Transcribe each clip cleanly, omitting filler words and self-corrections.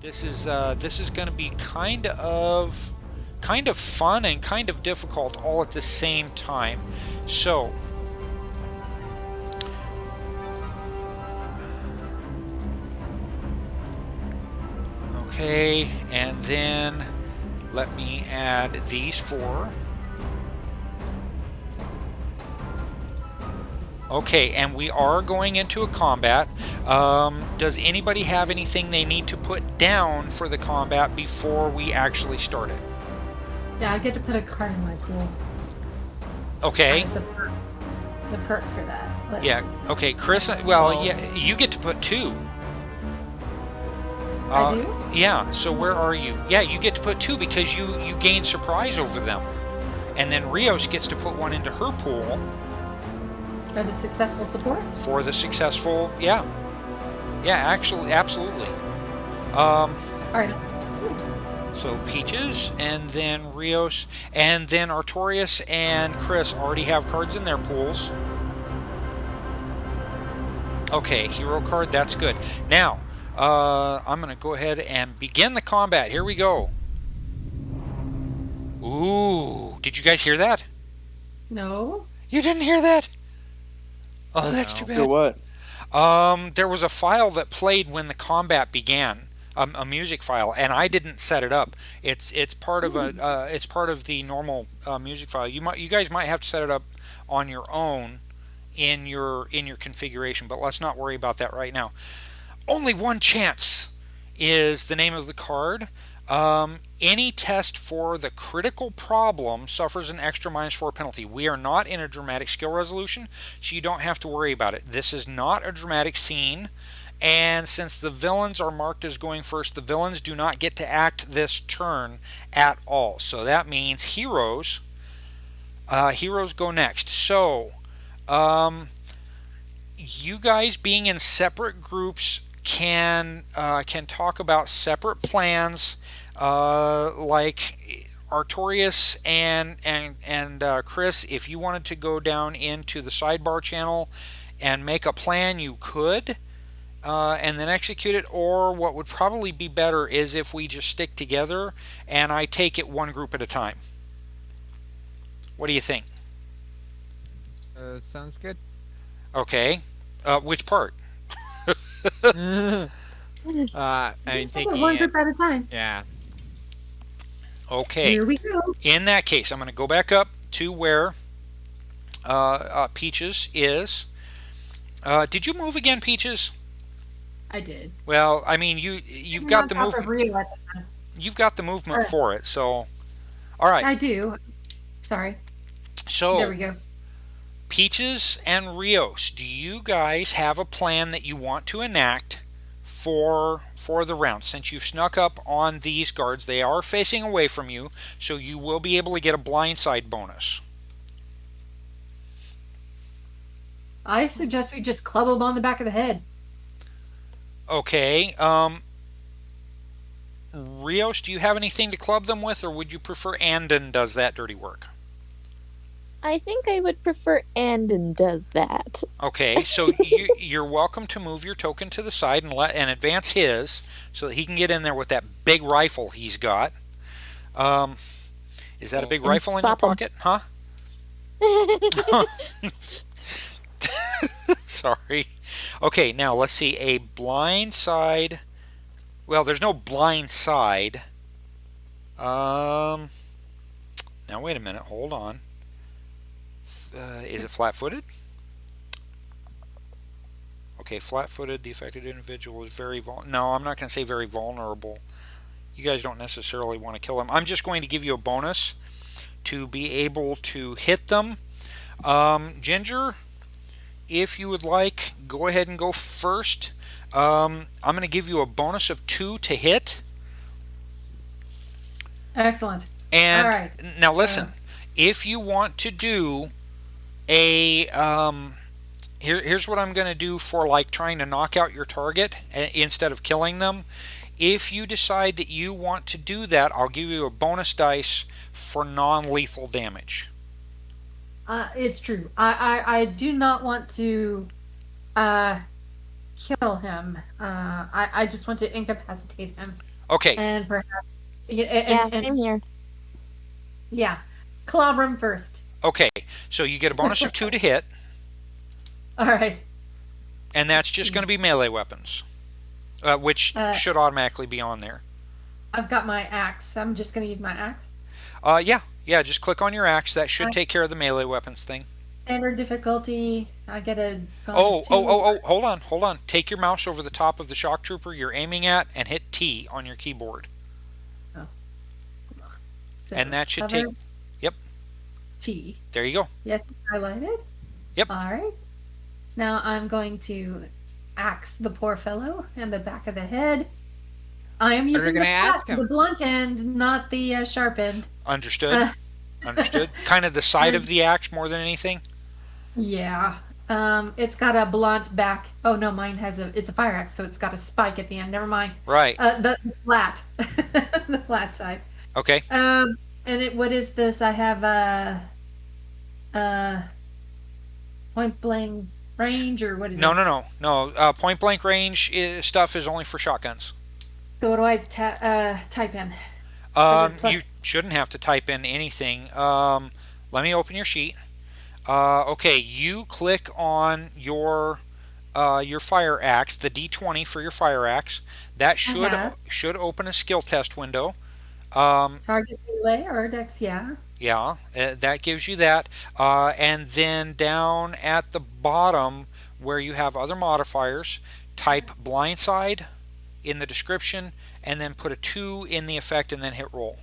This is going to be kind of fun and kind of difficult all at the same time. So, okay, and then let me add these four. Okay, and we are going into a combat. Does anybody have anything they need to put down for the combat before we actually start it? Yeah, I get to put a card in my pool. Okay. The perk for that. Yeah. Okay, Chris. Well, yeah, you get to put two. I do? Yeah. So where are you? Yeah, you get to put two because you gain surprise over them, and then Rios gets to put one into her pool. For the successful support? For the successful, yeah. Yeah, actually, absolutely. All right. So Peaches, and then Rios, and then Artorias and Chris already have cards in their pools. Okay, hero card, that's good. Now, I'm going to go ahead and begin the combat. Here we go. Ooh, did you guys hear that? No. You didn't hear that? Oh, that's too bad. For what? There was a file that played when the combat began, a music file, and I didn't set it up. It's part of it's part of the normal music file. You guys might have to set it up on your own in your configuration, but let's not worry about that right now. Only one chance is the name of the card. Any test for the critical problem suffers an extra -4 penalty. We are not in a dramatic skill resolution, so you don't have to worry about it. This is not a dramatic scene, and since the villains are marked as going first, the villains do not get to act this turn at all. So that means heroes go next. So you guys being in separate groups can talk about separate plans. Like Artorias and Chris, if you wanted to go down into the sidebar channel and make a plan, you could, and then execute it. Or what would probably be better is if we just stick together and I take it one group at a time. What do you think? Sounds good. Okay. Which part? I'm Just take it taking one it. group at a time. Yeah. Okay. Here we go. In that case, I'm going to go back up to where Peaches is. Did you move again, Peaches? I did. Well, I mean, you've got the movement. You've got the movement for it. So, all right. I do. Sorry. So there we go. Peaches and Rios, do you guys have a plan that you want to enact for the round? Since you've snuck up on these guards, they are facing away from you, so you will be able to get a blindside bonus. I suggest we just club them on the back of the head. Okay. Rios, do you have anything to club them with, or would you prefer Andon does that dirty work? I think I would prefer Andon does that. Okay, so you're welcome to move your token to the side and advance his so that he can get in there with that big rifle he's got. Is that a big rifle in your pocket? Huh? Sorry. Okay, now let's see. A blind side. Well, there's no blind side. Now wait a minute. Hold on. Is it flat-footed? Okay, flat-footed. The affected individual is very vulnerable. No, I'm not going to say very vulnerable. You guys don't necessarily want to kill them. I'm just going to give you a bonus to be able to hit them. Ginger, if you would like, go ahead and go first. I'm going to give you a bonus of 2 to hit. Excellent. And all right. Now listen, if you want to do a here's what I'm going to do for like trying to knock out your target instead of killing them. If you decide that you want to do that, I'll give you a bonus dice for non-lethal damage. It's true. I do not want to kill him. I just want to incapacitate him. Okay. and perhaps Yeah, and same here. yeah, clobber him first. Okay. So you get a bonus of 2 to hit, All right. and Let's that's just going see. to be melee weapons, which Uh, should automatically be on there. I've got my axe. I'm just going to use my axe. Yeah. Yeah. Just click on your axe. That should take Axe. care of the melee weapons thing. Standard difficulty. I get a bonus Oh, oh, two. oh, oh, hold on, hold on. Take your mouse over the top of the shock trooper you're aiming at and hit T on your keyboard. Oh, come on. And So that should take. cover Yep, T. there you go. Yes, highlighted. Yep. All right. Now I'm going to axe the poor fellow in the back of the head. I am What are we using gonna ask the him? blunt end, not the sharp end. Understood. Uh, Understood. Kind of the side of and the axe more than anything. yeah, it's got a blunt back. Oh no, mine has it's a fire axe, so it's got a spike at the end. Never mind. Right. The flat, the flat side. Okay. And what is this? I have uh point blank range, or what is No, it? no, no, no. Point blank range stuff is only for shotguns. So what do I type in? Is it You plus? shouldn't have to type in anything. Let me open your sheet. Okay, you click on your fire axe, the D20 for your fire axe. That I should have should open a skill test window. Um, target relay or dex. Yeah. yeah, that gives you that. And then down at the bottom where you have other modifiers, type blindside in the description, and then put a 2 in the effect, and then hit roll.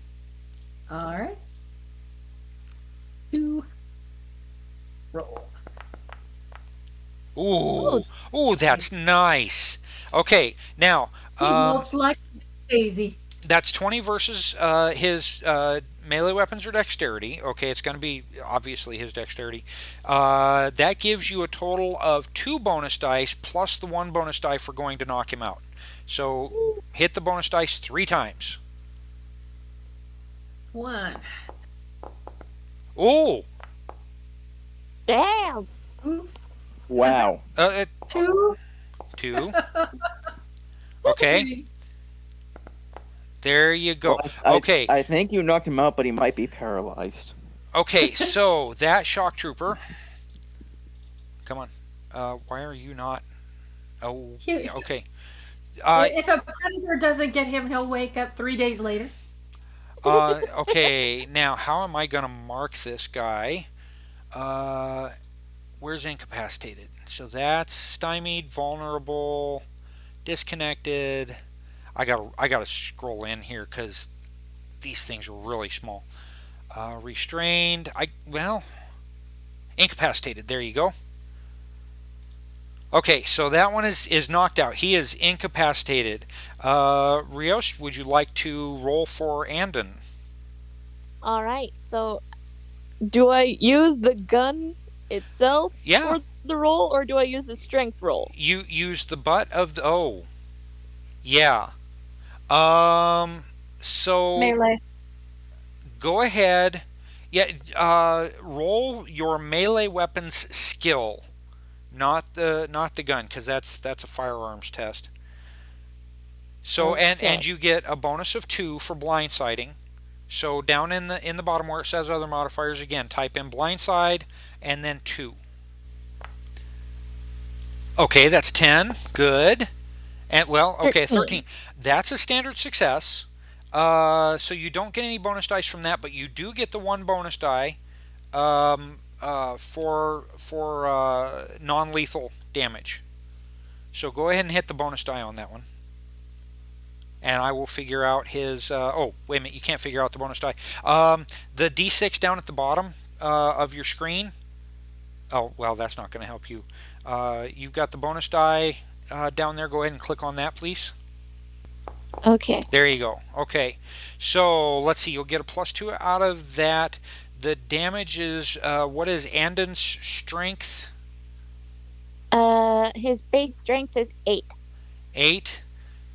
All right. Two. Roll. Ooh, Oh, ooh, that's Nice. nice. Okay, now He melts like daisy. that's 20 versus his melee weapons or dexterity. Okay, it's going to be obviously his dexterity. That gives you a total of 2 bonus dice plus the 1 bonus die for going to knock him out. So hit the bonus dice 3 times. One. Oh, damn! Oops. Wow. Two. 2. Okay, Three. there you go. Well, I, Okay, I think you knocked him out, but he might be paralyzed. okay, so that shock trooper. Come on. Why are you not? Oh, yeah, okay. If a predator doesn't get him, he'll wake up 3 days later. Okay, now how am I going to mark this guy? Where's incapacitated? So that's stymied, vulnerable, disconnected. I gotta scroll in here because these things are really small. Restrained. Incapacitated. There you go. Okay, so that one is knocked out. He is incapacitated. Rios, would you like to roll for Andon? All right. So, do I use the gun itself Yeah. for the roll, or do I use the strength roll? You use the butt of the. Oh, yeah. So Melee. go ahead. Yeah. Roll your melee weapons skill, not the gun, because that's a firearms test. So and Okay. you get a bonus of 2 for blindsiding. So down in the bottom where it says other modifiers again, type in blindside and then 2. Okay, that's 10. Good. And well, okay, 13. 13. That's a standard success. So you don't get any bonus dice from that, but you do get the 1 bonus die for non-lethal damage. So go ahead and hit the bonus die on that one, and I will figure out his. Oh, wait a minute, you can't figure out the bonus die. The D6 down at the bottom of your screen. Oh, well, that's not going to help you. You've got the bonus die down there. Go ahead and click on that, please. Okay. There you go. Okay, so let's see. You'll get a +2 out of that. The damage is what is Andon's strength? His base strength is 8. 8,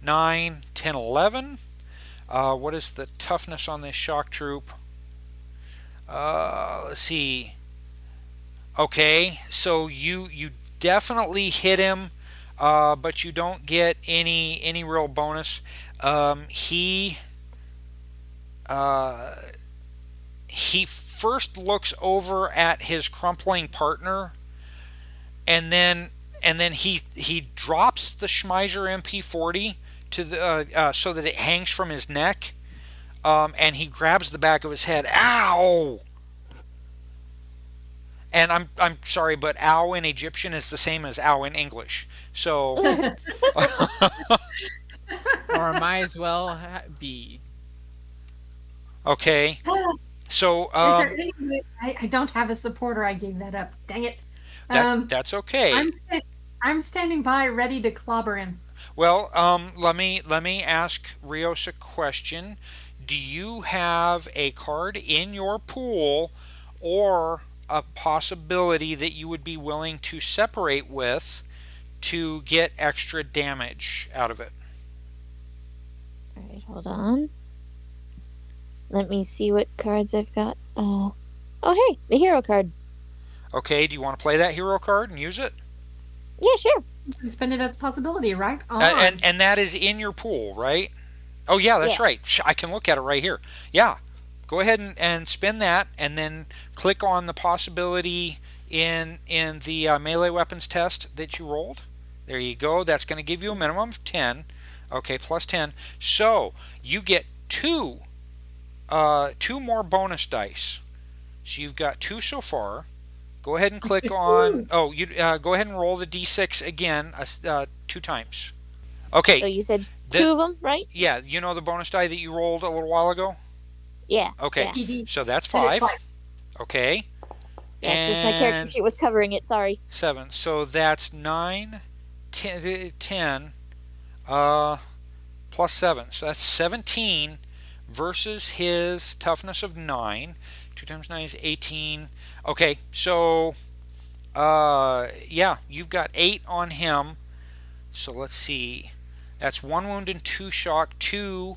9, 10, 11. What is the toughness on this shock troop? Let's see. Okay, so you definitely hit him but you don't get any real bonus. He he first looks over at his crumpling partner, and then he drops the Schmeiser MP40 to the so that it hangs from his neck, and he grabs the back of his head. Ow! And I'm sorry, but ow in Egyptian is the same as ow in English. So Or might as well be. okay. So Is there any way, I don't have a supporter. I gave that up. Dang it. that's okay. I'm standing by, ready to clobber him. Well, let me ask Rios a question. Do you have a card in your pool, or a possibility that you would be willing to separate with to get extra damage out of it? Alright, hold on. Let me see what cards I've got. Oh, hey, the hero card. Okay, do you want to play that hero card and use it? Yeah, sure. You can spend it as a possibility, right? On. And that is in your pool, right? Oh yeah, that's Yeah. right. I can look at it right here. Yeah. Go ahead and spin that, and then click on the possibility in the melee weapons test that you rolled. There you go. That's going to give you a minimum of 10. Okay, plus 10. So you get two more bonus dice. So you've got 2 so far. Go ahead and click on. Oh, you go ahead and roll the d6 again 2 times. Okay. So you said The- 2 of them, right? Yeah, you know the bonus die that you rolled a little while ago? Yeah. Okay. Yeah. PD. So that's Did it 5. Okay. Yeah, it's just my character And sheet was covering it, sorry. 7. So that's 9, 10 plus 7. So that's 17 versus his toughness of 9. 2 times 9 is 18. Okay, so yeah, you've got 8 on him. So let's see. That's 1 wound and 2 shock. 2,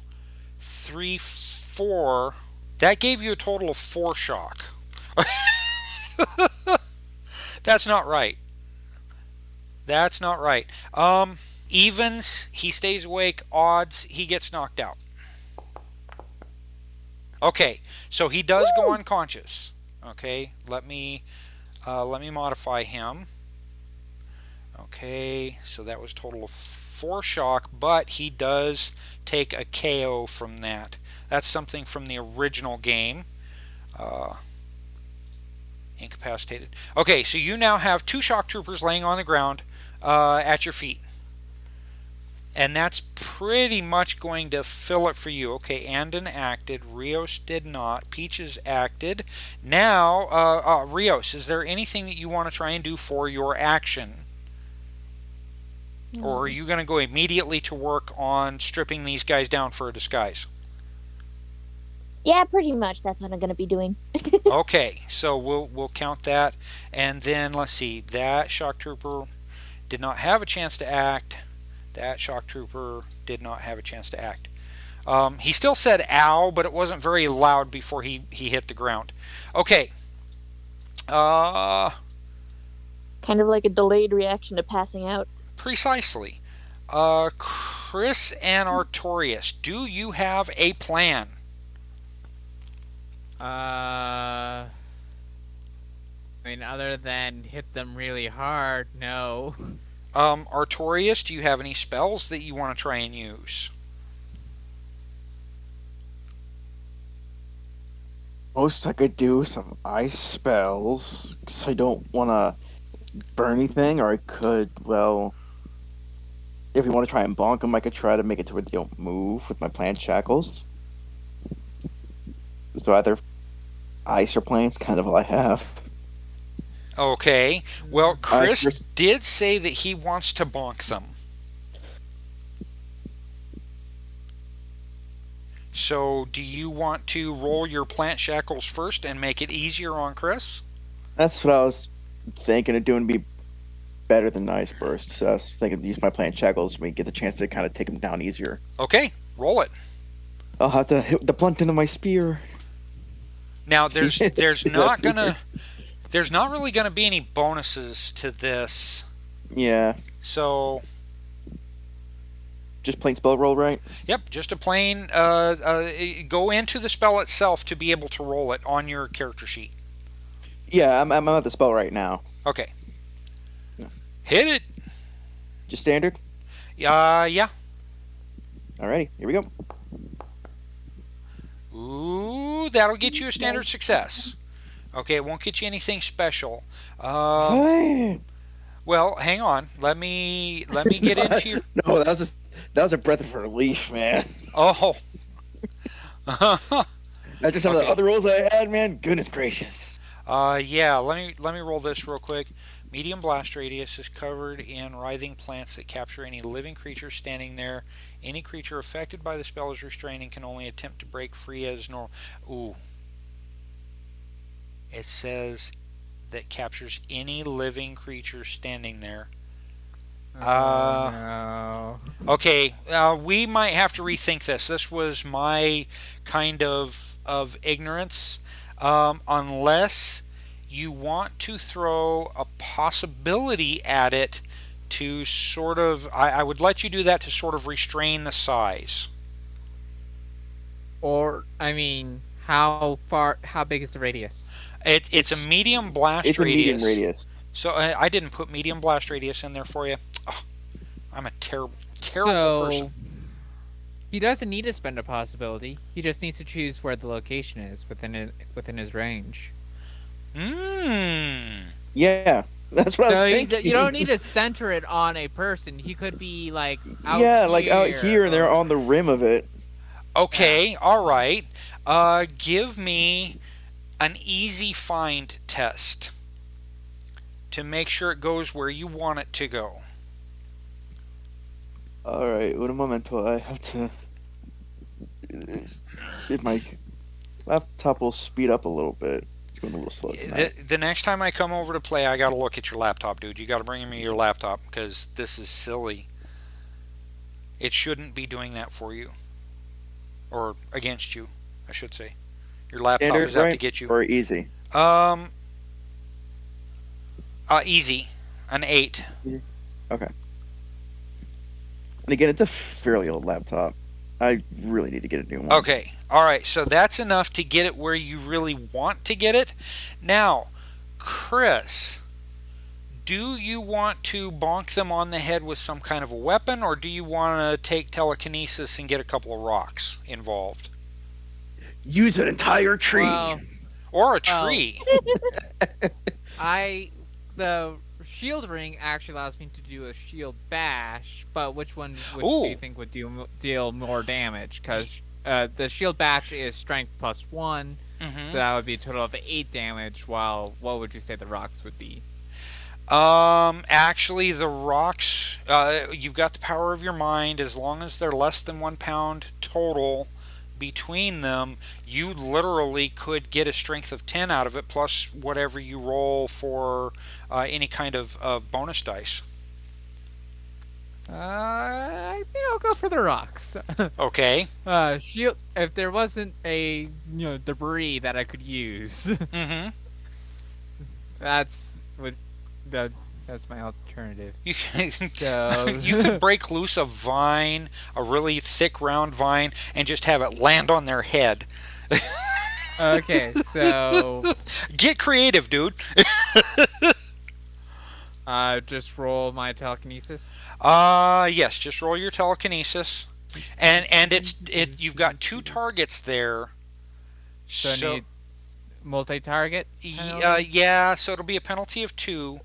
3, 4. That gave you a total of 4 shock. That's not right. That's not right. Evens, he stays awake. Odds, he gets knocked out. Okay, so he does go unconscious. Okay, let me modify him. Okay, so that was a total of 4 shock, but he does take a KO from that. That's something from the original game. Incapacitated. Okay, so you now have 2 shock troopers laying on the ground at your feet. And that's pretty much going to fill it for you. Okay, Andon acted. Rios did not. Peaches acted. Now, Rios, is there anything that you want to try and do for your action? Or are you going to go immediately to work on stripping these guys down for a disguise? Yeah, pretty much. That's what I'm going to be doing. Okay, so we'll count that. And then, let's see. That shock trooper did not have a chance to act. That shock trooper did not have a chance to act. He still said ow, but it wasn't very loud before he hit the ground. Okay. Kind of like a delayed reaction to passing out. Precisely. Chris and Artorias, do you have a plan? I mean, other than hit them really hard, no. Artorias, do you have any spells that you want to try and use? Most I could do some ice spells, because I don't want to burn anything, or I could, well, if we want to try and bonk them, I could try to make it to where they don't move with my plant shackles. So either ice or plants, kind of all I have. Okay. Well, Chris Chris- did say that he wants to bonk them. So, do you want to roll your plant shackles first and make it easier on Chris? That's what I was thinking of doing, be better than ice burst. So I was thinking to use my plant shackles, we get the chance to kind of take them down easier. Okay, roll it. I'll have to hit the blunt end of my spear. Now, there's not really gonna be any bonuses to this. Yeah. So, just plain spell roll, right? Yep, just a plain go into the spell itself to be able to roll it on your character sheet. Yeah, I'm at the spell right now. Okay. Yeah. Hit it. Just standard. Yeah. Alrighty, here we go. Ooh, that'll get you a standard success. Okay, it won't get you anything special. Hey. Well, hang on. Let me get into your. No, that was a breath of relief, man. Oh. After some of the Okay. other rolls I had, man, goodness gracious. Yeah. Let me roll this real quick. Medium blast radius is covered in writhing plants that capture any living creature standing there. Any creature affected by the spell is restrained and can only attempt to break free as normal. Ooh. It says that captures any living creature standing there. No. Okay, we might have to rethink this. This was my kind of ignorance, unless you want to throw a possibility at it to sort of. I would let you do that to sort of restrain the size. Or, I mean, how big is the radius? It's a medium blast It's a radius. medium radius. So I didn't put medium blast radius in there for you. Oh, I'm a terrible So, person. he doesn't need to spend a possibility. He just needs to choose where the location is within his range. Mmm. Yeah, that's what I was So thinking. you don't need to center it on a person. He could be like out Yeah, like out here, and they're or- on the rim of it. Okay, all right. Give me an easy find test to make sure it goes where you want it to go. All right, un momento. I have to. If my laptop will speed up a little bit. It's going a little slow tonight. The next time I come over to play, I got to look at your laptop, dude. You got to bring me your laptop because this is silly. It shouldn't be doing that for you. Or against you, I should say. Your laptop Standard, is out to right? get you. Or easy. Easy. An 8. Okay. And again, it's a fairly old laptop. I really need to get a new one. Okay. All right. So that's enough to get it where you really want to get it. Now, Chris, do you want to bonk them on the head with some kind of a weapon, or do you want to take telekinesis and get a couple of rocks involved? Use an entire tree. Well, Or a Well- tree? The shield ring actually allows me to do a shield bash, but which one do Ooh. you think would deal more damage? Because the shield bash is strength +1, Mhm. so that would be a total of 8 damage. While what would you say the rocks would be? Actually, the rocks, you've got the power of your mind. As long as they're less than 1 pound total between them, you literally could get a strength of 10 out of it, plus whatever you roll for any kind of bonus dice. I think I'll go for the rocks. Okay. Shield. If there wasn't a debris that I could use, Mm-hmm. that's my alternative. You can, So you could break loose a vine, a really thick round vine, and just have it land on their head. Okay, so Get creative, dude. just roll my telekinesis. Yes, just roll your telekinesis. And you've got 2 targets there. So, I need multi-target. Yeah, so it'll be a penalty of 2.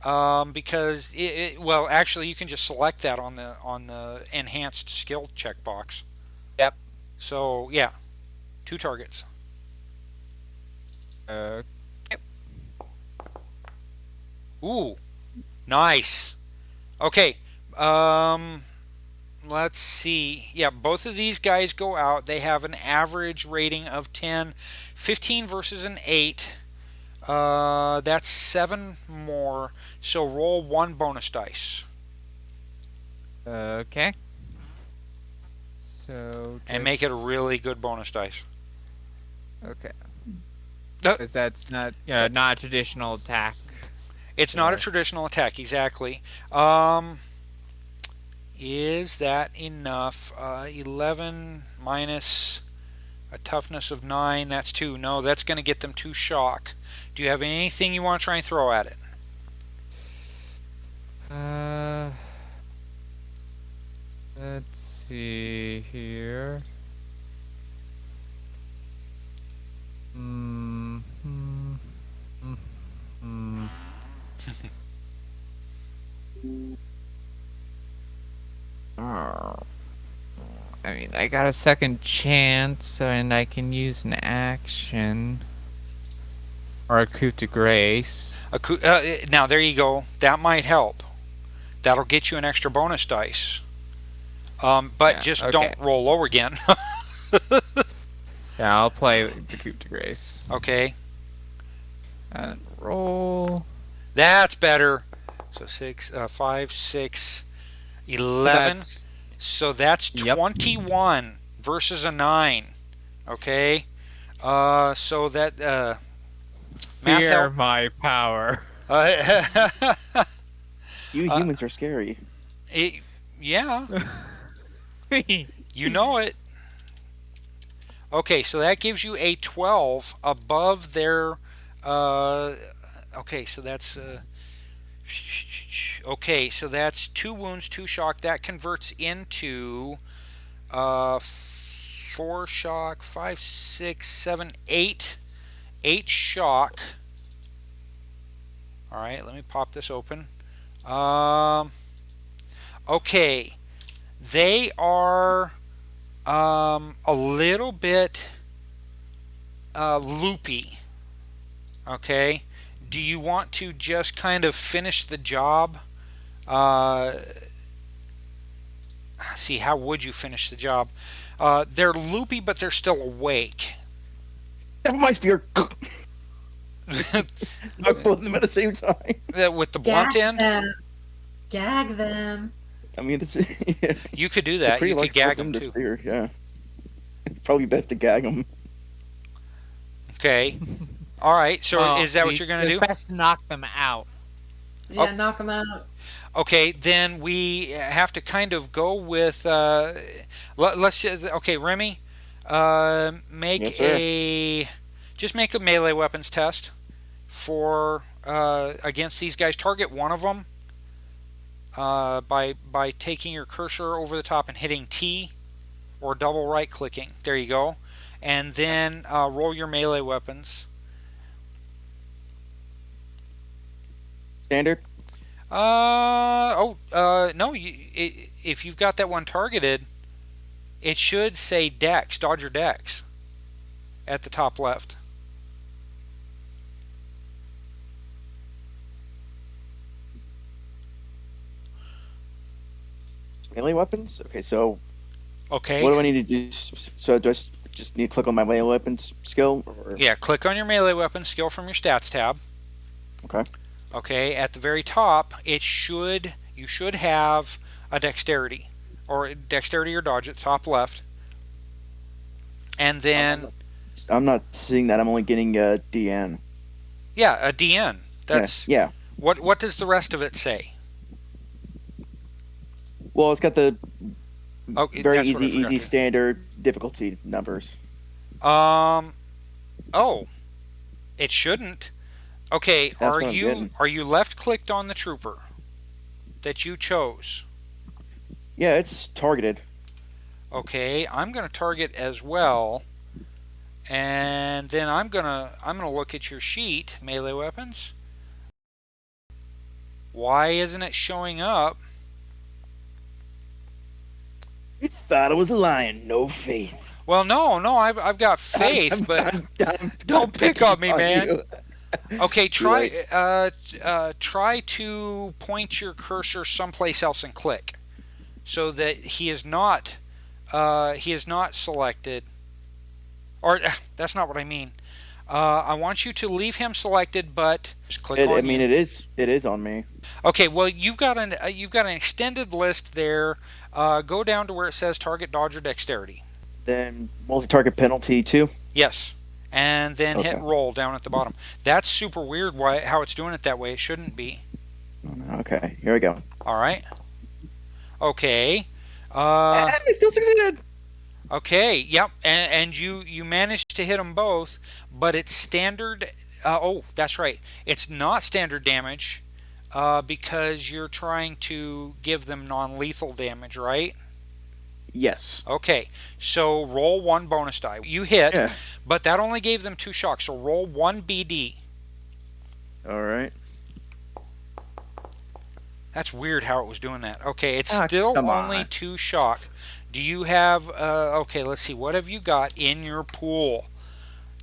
Because well, actually, you can just select that on the enhanced skill checkbox. Yep. So yeah, 2 targets. Ooh, nice. Okay. Let's see. Yeah, both of these guys go out. They have an average rating of 10. 15 versus an 8. That's 7 more. So roll 1 bonus dice. Okay. So And make it a really good bonus dice. okay. No. Because that's not That's- not a traditional attack. It's not a Sure. traditional attack, exactly. Is that enough? 11 minus a toughness of 9. That's 2. No, that's going to get them 2 shock. Do you have anything you want to try and throw at it? Let's see here. I mean, I got a second chance, and I can use an action. Or a coup de grace. Now, there you go. That might help. That'll get you an extra bonus dice. But Yeah, just okay. don't roll low again. Yeah, I'll play the coup de grace. Okay. And roll. That's better. So 5, 6, 11. So that's Yep. 21 versus a 9. Okay. So that math Fear help. my power. You humans are scary. Yeah, you know it. Okay, so that gives you a 12 above their. Okay, so that's. Okay, so that's 2 wounds, 2 shock. That converts into 4 shock, 5, 6, 7, 8. 8 shock. All right, let me pop this open. Okay, they are a little bit loopy. Okay, do you want to just kind of finish the job? See, how would you finish the job? They're loopy, but they're still awake. Step on my spear. Knock both of them at the same time. With the blunt end, Gag them. I mean, it's yeah. you could do It's a that. pretty You large could gag weapon them to too. spear, yeah. It's probably best to gag them. Okay. All right. So Well, is that what you're going to it's do? best to knock them out. Yeah, knock them out. Okay, then we have to kind of go with. Let's just, okay, Remy, make Yes, sir. just make a melee weapons test for against these guys. Target one of them by taking your cursor over the top and hitting T, or double right clicking. There you go, and then roll your melee weapons. Standard? No. If you've got that one targeted, it should say Dex, Dodger Dex, at the top left. Melee weapons? Okay, so Okay. what do I need to do? So do I just need to click on my melee weapons skill? Or... Yeah, click on your melee weapon skill from your stats tab. Okay. Okay, at the very top, you should have a dexterity or dodge at the top left. And then I'm not seeing that. I'm only getting DN. yeah, a DN. That's yeah. What does the rest of it say? Well, it's got the Okay, very that's what I forgot easy to- standard difficulty numbers. Oh, it shouldn't. Okay, That's what I'm are getting. you left clicked on the trooper that you chose? Yeah, it's targeted. Okay, I'm going to target as well. And then I'm going to look at your sheet, melee weapons. Why isn't it showing up? You thought it was a lion. No faith. Well, no, I've got faith, but I'm don't pick on me, man. you. Okay, try to point your cursor someplace else and click, so that he is not selected. Or that's not what I mean. I want you to leave him selected, but just click on. It is on me. Okay, well you've got an extended list there. Go down to where it says target, dodge, or dexterity. Then multi-target penalty too. Yes, and then hit Okay. roll down at the bottom. That's super weird. How it's doing it that way? It shouldn't be. Okay, here we go. All right. Okay. I still succeeded. Okay. Yep. And you managed to hit them both, but it's standard. Oh, that's right. It's not standard damage, because you're trying to give them non-lethal damage, right? Yes. Okay. So roll one bonus die. You hit, Yeah. but that only gave them 2 shocks. So roll one BD. All right. That's weird how it was doing that. Okay, it's Ah, still come only on. 2 shock. Do you have, okay, let's see, what have you got in your pool?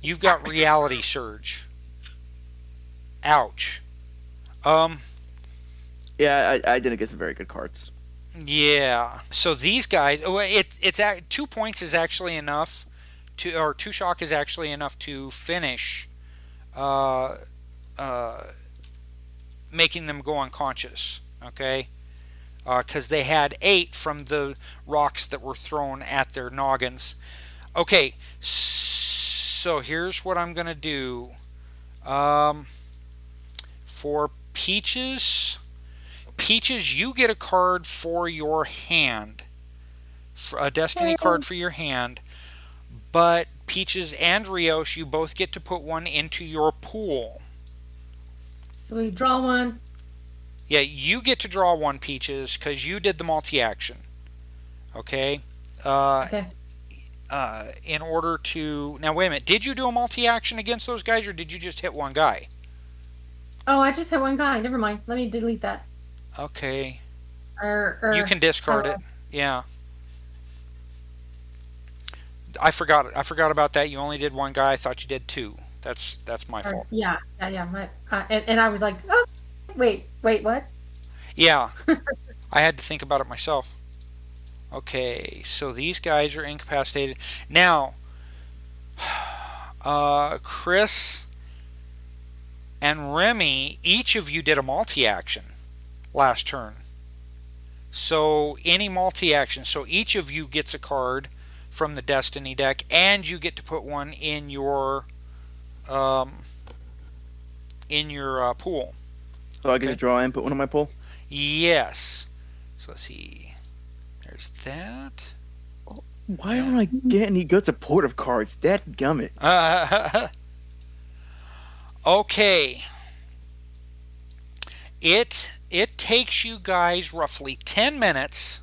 You've got reality surge. Ouch. Um, Yeah, I didn't get some very good cards. yeah. So these guys, 2 points is actually enough to, or 2 shock is actually enough to finish, uh, uh, making them go unconscious. Okay. Because they had 8 from the rocks that were thrown at their noggins. Okay, so here's what I'm going to do. For Peaches, you get a card for your hand. A Destiny card for your hand. But Peaches and Rios, you both get to put one into your pool. So we draw one. Yeah, you get to draw one, Peaches, because you did the multi-action. Okay? Okay. In order to... Now, wait a minute. Did you do a multi-action against those guys, or did you just hit one guy? Oh, I just hit one guy. Never mind. Let me delete that. Okay. You You can discard it. Yeah. I forgot it. I forgot about that. You only did one guy. I thought you did 2. That's my fault. Yeah. My, and I was like, oh, wait, what? Yeah. I had to think about it myself. Okay, so these guys are incapacitated. Now, Chris and Remy, each of you did a multi-action last turn. So any multi-action, so each of you gets a card from the Destiny deck, and you get to put one in your pool. So I get to draw and put one in my pool? Yes. So let's see. There's that. Why don't I get any good supportive cards? Dadgummit. Okay. It takes you guys roughly 10 minutes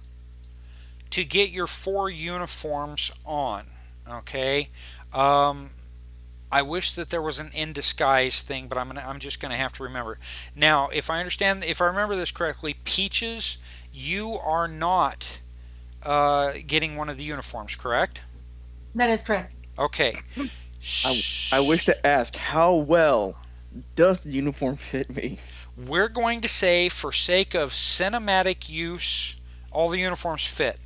to get your 4 uniforms on. Okay. I wish that there was an in disguise thing, but I'm just gonna have to remember. Now, if I remember this correctly, Peaches, you are not getting one of the uniforms, correct? That is correct. Okay. I wish to ask, how well does the uniform fit me? We're going to say, for sake of cinematic use, all the uniforms fit.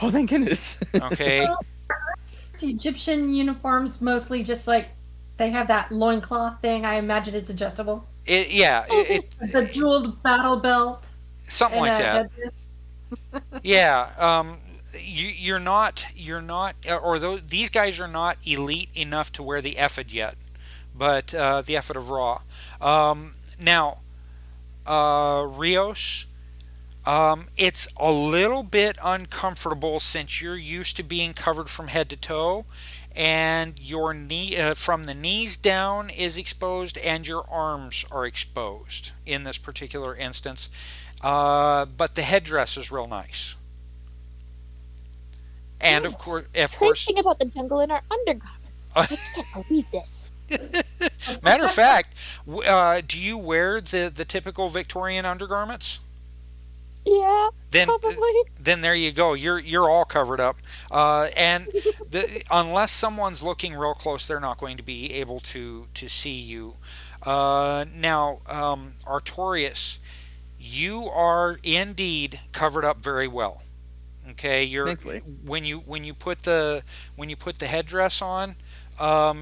Oh, thank goodness. Okay. The Egyptian uniforms mostly just like they have that loincloth thing. I imagine it's adjustable. The jeweled battle belt. Something like that. Yeah. You're not, or these guys are not elite enough to wear the ephod yet, but the ephod of Ra. Now, Rios, it's a little bit uncomfortable since you're used to being covered from head to toe, and your knee, from the knees down, is exposed, and your arms are exposed in this particular instance. But the headdress is real nice. And of course, Great thing about the jungle in our undergarments. I can't believe this. Matter of fact, do you wear the typical Victorian undergarments? Yeah, probably. Then there you go. You're all covered up, and unless someone's looking real close, they're not going to be able to see you. Now, Artorias, you are indeed covered up very well. Okay, Thankfully. when you put the headdress on,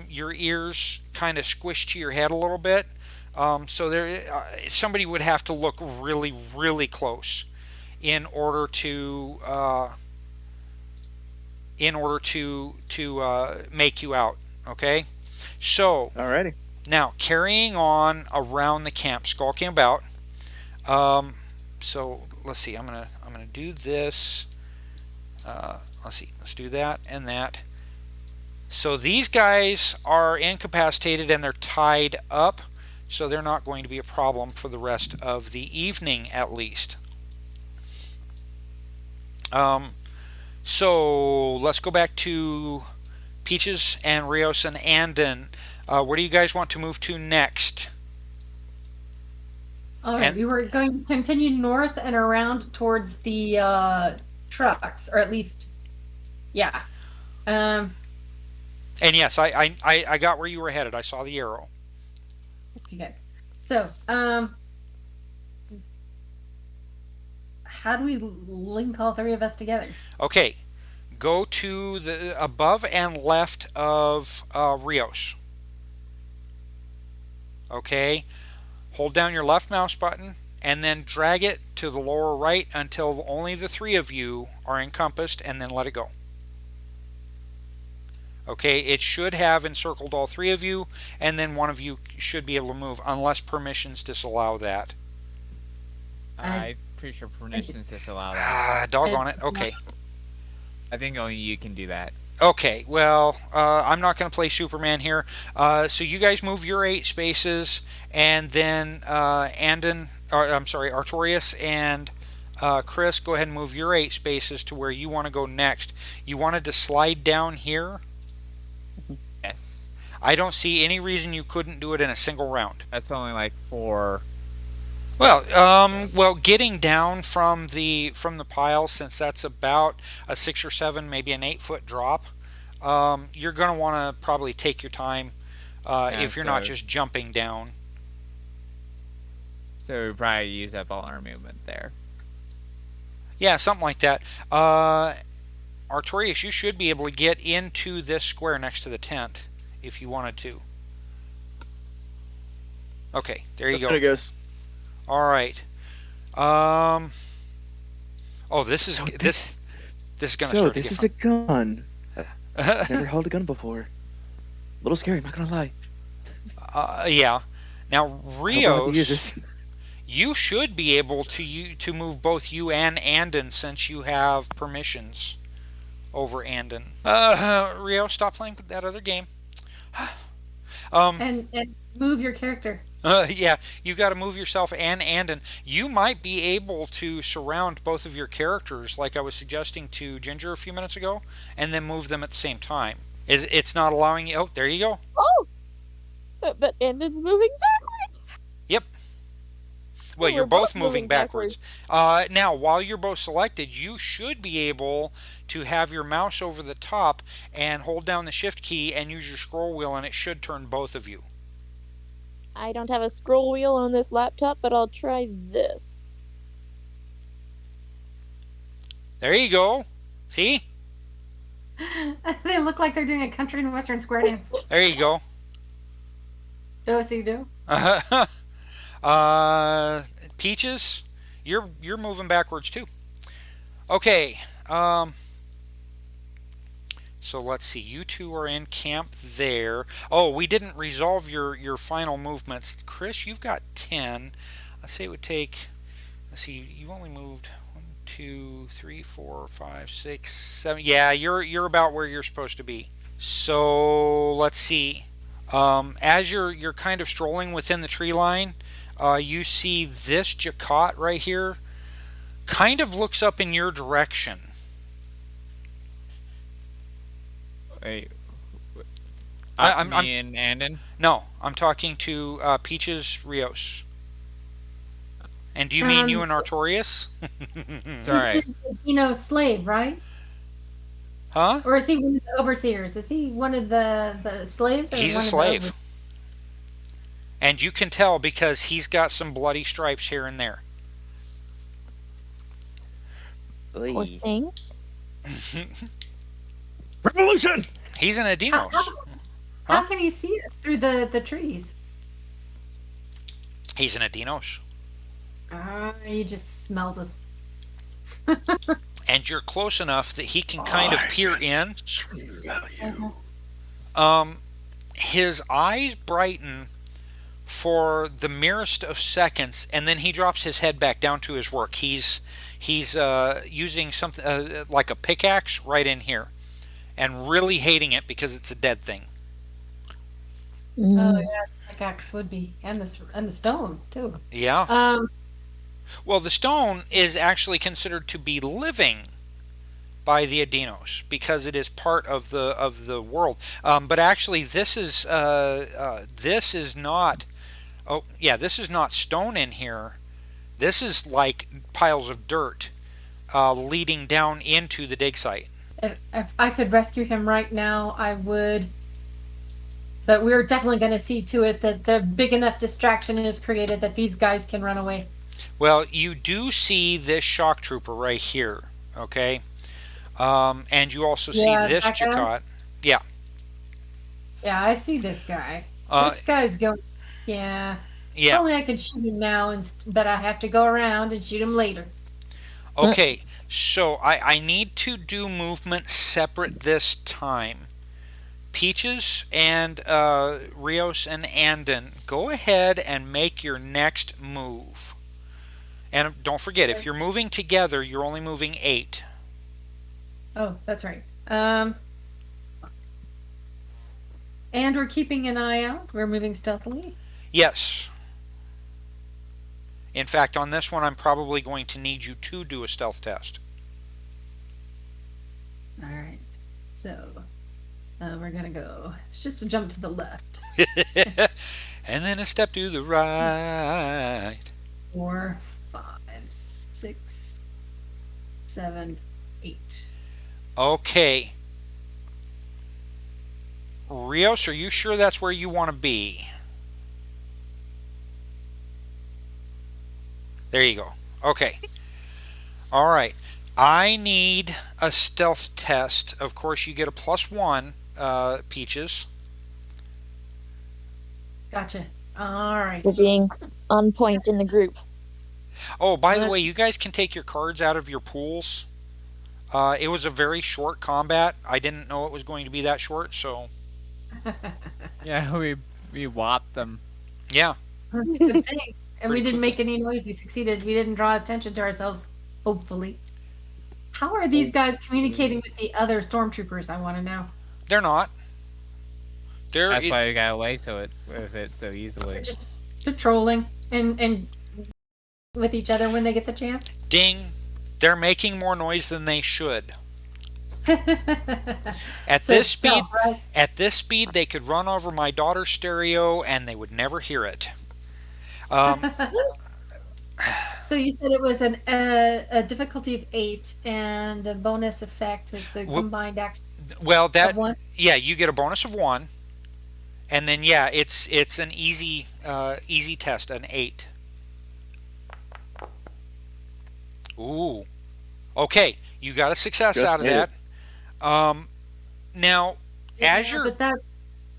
your ears kind of squish to your head a little bit. So there, somebody would have to look really, really close in order to make you out. Okay, so Alrighty. now carrying on around the camp, skulking about. So let's see. I'm gonna going to do this. Let's see. Let's do that and that. So these guys are incapacitated and they're tied up, so they're not going to be a problem for the rest of the evening, at least. So let's go back to Peaches and Rios and Andon. Where do you guys want to move to next? All right, we were going to continue north and around towards the trucks, or at least, yeah. And yes, I got where you were headed. I saw the arrow. Okay, good. So, how do we link all three of us together? Okay, go to the above and left of Rios. Okay, hold down your left mouse button and then drag it to the lower right until only the three of you are encompassed, and then let it go. Okay, it should have encircled all three of you, and then one of you should be able to move unless permissions disallow that. I'm pretty sure permissions disallow that. Doggone it. Okay. I think only you can do that. Okay, well, I'm not going to play Superman here. So you guys move your 8 spaces, and then Artorias and Chris, go ahead and move your 8 spaces to where you want to go next. You wanted to slide down here? Yes. I don't see any reason you couldn't do it in a single round. That's only like 4. Well, getting down from the pile, since that's about a 6 or 7, maybe an 8-foot drop, you're going to want to probably take your time if you're not just jumping down. So we probably use up all our movement there. Yeah, something like that. Artorias, you should be able to get into this square next to the tent if you wanted to. Okay, there you go. There it goes. All right. Oh, this is gonna start to this get is fun. a gun. I've never held a gun before. A little scary, I'm not gonna lie. Yeah. Now, I don't know how to Rios, use this. you should be able to move both you and Andon, since you have permissions over Andon. Rio, stop playing that other game. And move your character. Yeah, you got to move yourself and Andon. You might be able to surround both of your characters, like I was suggesting to Ginger a few minutes ago, and then move them at the same time. It's not allowing you? Oh, there you go. Oh! But Andon's moving backwards! Yep. Well, you're both moving backwards. Now, while you're both selected, you should be able to have your mouse over the top and hold down the shift key and use your scroll wheel, and it should turn both of you. I don't have a scroll wheel on this laptop, but I'll try this. There you go. See? They look like they're doing a country and western square dance. There you go. Oh, so you do? Peaches, you're moving backwards too. Okay. So let's see. You two are in camp there. Oh, we didn't resolve your final movements. Chris, you've got 10. Let's say it would take. Let's see. You only moved 1, 2, 3, 4, 5, 6, 7. Yeah, you're about where you're supposed to be. So let's see. As you're kind of strolling within the tree line, you see this Jacot right here. Kind of looks up in your direction. Wait. I'm Me and Andon? No, I'm talking to Peaches Rios. And do you mean you and Artorias? Sorry. He's slave, right? Huh? Or is he one of the overseers? Is he one of the slaves? Or He's a one of the slave. And you can tell because he's got some bloody stripes here and there. Poor thing. Revolution! He's an Adinos. How can he see it through the trees? He's an Adinos. He just smells us. And you're close enough that he can kind of peer in. Smell you. His eyes brighten for the merest of seconds, and then he drops his head back down to his work. He's using something like a pickaxe right in here, and really hating it because it's a dead thing. Oh Mm. yeah, pickaxe would be, and the stone too. Yeah. Um, Well, the stone is actually considered to be living by the Adinos because it is part of the world. But actually, this is not. Oh yeah, this is not stone in here. This is like piles of dirt leading down into the dig site. if I could rescue him right now, I would. But we're definitely going to see to it that the big enough distraction is created that these guys can run away. Well, you do see this shock trooper right here, okay? And you also see Yeah, this that guy? Jacquot. Yeah. Yeah, I see this guy. Uh, This guy's going. Yeah. yeah. Only I can shoot him now, but I have to go around and shoot him later. Okay. So I need to do movement separate this time. Peaches and Rios and Andon, go ahead and make your next move. And don't forget, if you're moving together, you're only moving 8. Oh, that's right. And we're keeping an eye out. We're moving stealthily. Yes. In fact, on this one, I'm probably going to need you to do a stealth test. All right. So we're gonna go. It's just a jump to the left. And then a step to the right. 4, 5, 6, 7, 8. Okay. Rios, are you sure that's where you want to be? There you go. Okay. All right. I need a stealth test. Of course, you get a +1, Peaches. Gotcha. All right. For being on point in the group. Oh, by the way, you guys can take your cards out of your pools. It was a very short combat. I didn't know it was going to be that short, so Yeah, we whopped them. yeah. That's a good thing. And we Pretty didn't quickly. make any noise. We succeeded. We didn't draw attention to ourselves. Hopefully. How are these guys communicating with the other stormtroopers? I want to know. They're not. They're That's why we got away with it so easily. They're just patrolling and with each other when they get the chance. ding. They're making more noise than they should. At So this speed, stealth, right? at this speed, they could run over my daughter's stereo and they would never hear it. So you said it was a difficulty of 8 and a bonus effect. It's a combined action Well, that of 1. yeah, you get a bonus of 1, and then yeah, it's an easy test, an 8. Ooh, okay, you got a success Just out of made that. it. Now, as you're But that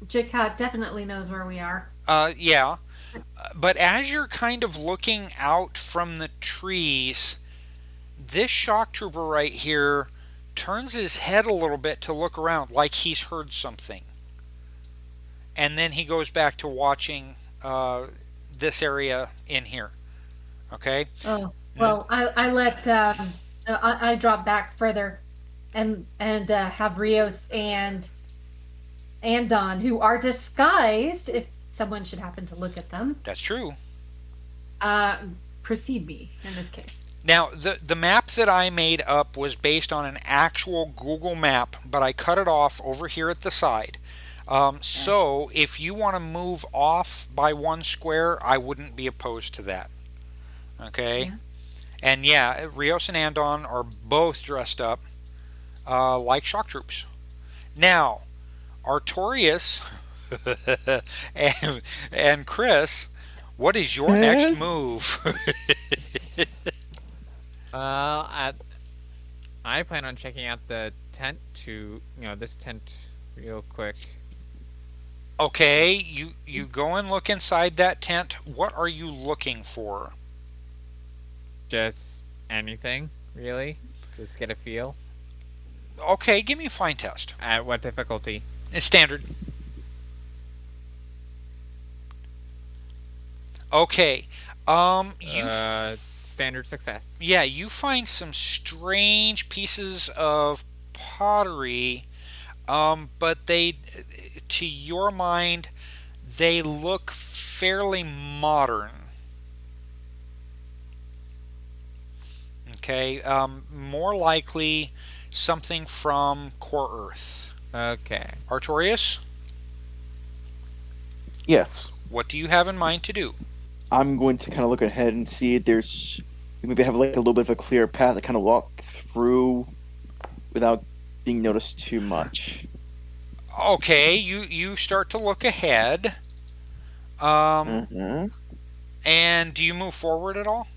Jacquot definitely knows where we are. yeah, but as you're kind of looking out from the trees, this shock trooper right here turns his head a little bit to look around like he's heard something. And then he goes back to watching this area in here. Okay? Oh, well, I let I drop back further and have Rios and Andon, who are disguised if someone should happen to look at them, That's true. precede me in this case. Now, the map that I made up was based on an actual Google map, but I cut it off over here at the side. So, if you want to move off by 1 square, I wouldn't be opposed to that. Okay? Yeah. And yeah, Rios and Andon are both dressed up like shock troops. Now, Artorias and Chris, what is your next Yes? move? I plan on checking out the tent this tent real quick. Okay, you go and look inside that tent. What are you looking for? Just anything, really. Just get a feel. Okay, give me a fine test. At what difficulty? It's standard. Okay. You Standard success. Yeah, you find some strange pieces of pottery, but to your mind, they look fairly modern. Okay, more likely something from Core Earth. Okay. Artorias, Yes. what do you have in mind to do? I'm going to kind of look ahead and see if there's maybe have like a little bit of a clear path to kind of walk through without being noticed too much. Okay, you start to look ahead. Mm-hmm. And do you move forward at all?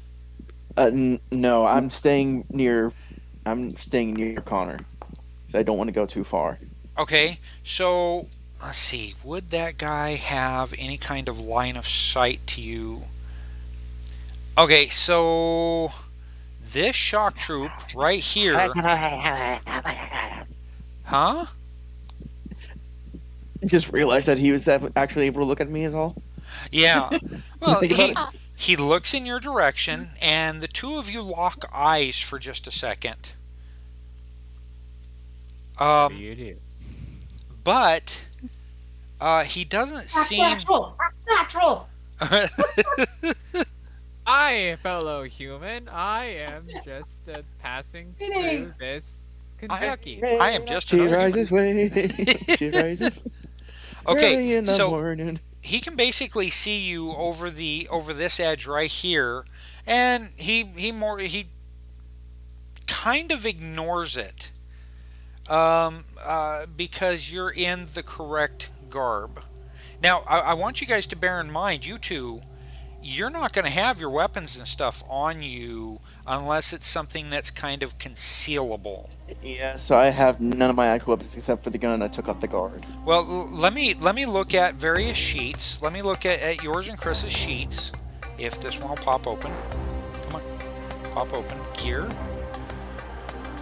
No, I'm staying near. I'm staying near Connor, so I don't want to go too far. Okay, so let's see. Would that guy have any kind of line of sight to you? Okay, so this shock troop right here. Huh? I just realized that he was actually able to look at me as all. Yeah. Well, Think about he looks in your direction, and the two of you lock eyes for just a second. What do you do? But he doesn't That's seem. natural. That's natural. I, fellow human, I am just passing through Greetings. this Kentucky. I am just She another rises, way. She rises. Early Okay, in the so morning. he can basically see you over this edge right here, and he kind of ignores it, because you're in the correct garb. Now, I want you guys to bear in mind, you two, you're not going to have your weapons and stuff on you unless it's something that's kind of concealable. Yeah, so I have none of my actual weapons except for the gun I took off the guard. Well, let me look at various sheets. Let me look at yours and Chris's sheets. If this one will pop open. Come on. Pop open. Gear.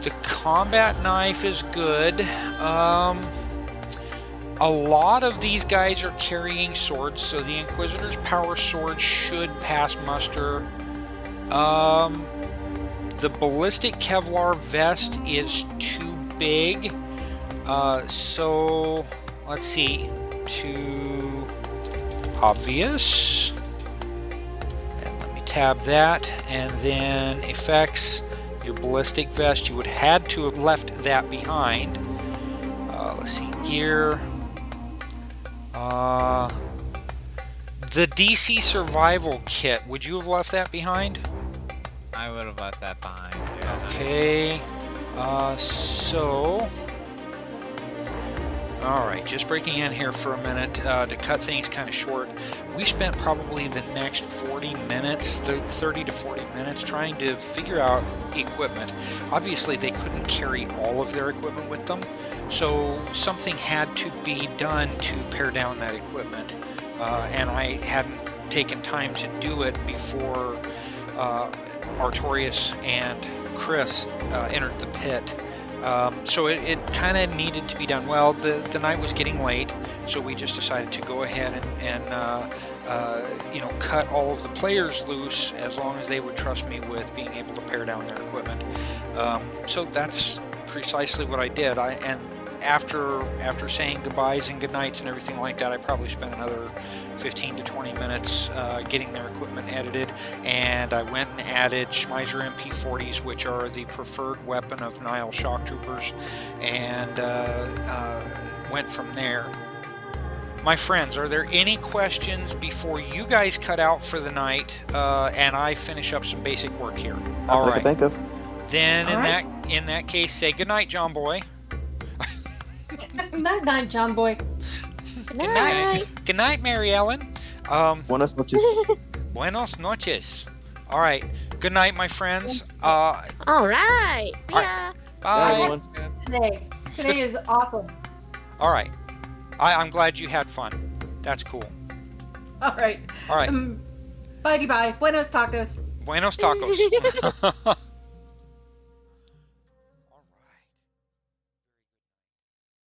The combat knife is good. A lot of these guys are carrying swords, so the Inquisitor's power sword should pass muster. The ballistic Kevlar vest is too big. So let's see. Too obvious. And let me tab that. And then effects. Your ballistic vest, you would had to have left that behind. Let's see. Gear. The DC survival kit, would you have left that behind? I would have left that behind. Yeah. Okay. So. Alright, just breaking in here for a minute to cut things kind of short. We spent probably the next 40 minutes, 30 to 40 minutes, trying to figure out equipment. Obviously, they couldn't carry all of their equipment with them, so something had to be done to pare down that equipment. And I hadn't taken time to do it before Artorias and Chris entered the pit. So it kind of needed to be done. Well, the night was getting late, so we just decided to go ahead and cut all of the players loose as long as they would trust me with being able to pare down their equipment. So that's precisely what I did. After saying goodbyes and goodnights and everything like that, I probably spent another 15 to 20 minutes getting their equipment edited, and I went and added Schmeiser MP40s, which are the preferred weapon of Nile Shocktroops, and went from there. My friends, are there any questions before you guys cut out for the night and I finish up some basic work here? All right. Think of. Then in that case, say goodnight, John Boy. Night, night, John boy. Good night. Good night, Mary Ellen. Buenas noches. Buenos noches. All right. Good night, my friends. All right. See ya. Bye. Today is awesome. All right. I'm glad you had fun. That's cool. All right. All right. Bye bye. Buenos tacos. Buenos tacos.